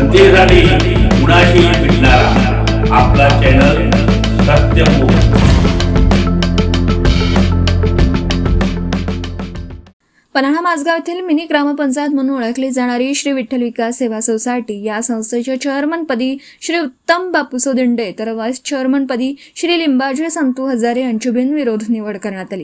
जनतेसाठी कुणाशी भेटणारा आपला चॅनल सत्यमुख। पन्हाळा माझगाव येथील मिनी ग्रामपंचायत म्हणून ओळखली जाणारी श्री विठ्ठल विकास सेवा सोसायटी या संस्थेच्या चेअरमनपदी श्री उत्तम बापूसो दिंडे तर व्हाईस चेअरमनपदी श्री लिंबाजी संतू हजारे यांची बिनविरोध निवड करण्यात आली।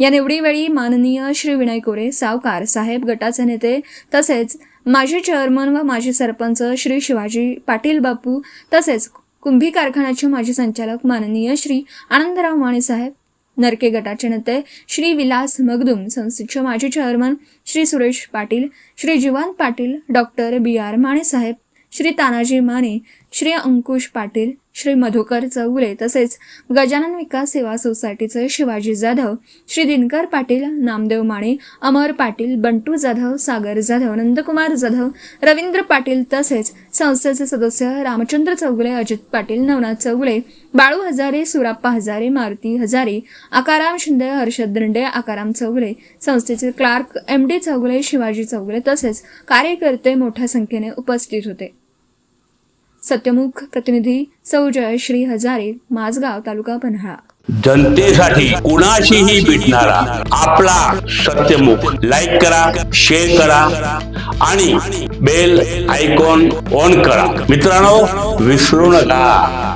या निवडीवेळी माननीय श्री विनय कोरे सावकार साहेब गटाचे नेते तसेच माजी चेअरमन व माजी सरपंच श्री शिवाजी पाटील बापू तसेच कुंभी कारखान्याचे माजी संचालक माननीय श्री आनंदराव माने साहेब, नरके गटाचे नेते श्री विलास मगदुम, संस्थेचे माजी चेअरमन श्री सुरेश पाटील, श्री जीवन पाटील, डॉक्टर BR माने साहेब, श्री तानाजी माने, श्री अंकुश पाटील, श्री मधुकर चौगुले तसेच गजानन विकास सेवा सोसायटीचे शिवाजी जाधव, श्री दिनकर पाटील, नामदेव माने, अमर पाटील, बंटू जाधव, सागर जाधव, नंदकुमार जाधव, रवींद्र पाटील तसेच संस्थेचे सदस्य रामचंद्र चौगुले, अजित पाटील, नवनाथ चौगुले, बाळू हजारे, सुराप्पा हजारे, मारुती हजारे, आकाराम शिंदे, हर्षद दिंडे, आकाराम चौगुले, संस्थेचे क्लार्क MD चौगुले, शिवाजी चौगुले तसेच कार्यकर्ते मोठ्या संख्येने उपस्थित होते। सत्यमुख प्रतिनिधी सौ जयश्री हजारे, माझगाव, तालुका पन्हाळा। जनतेसाठी कुणाशीही भेटणारा आपला सत्यमुख। लाईक करा, शेअर करा आणि बेल आयकॉन ऑन करा। मित्रांनो, विसरू नका।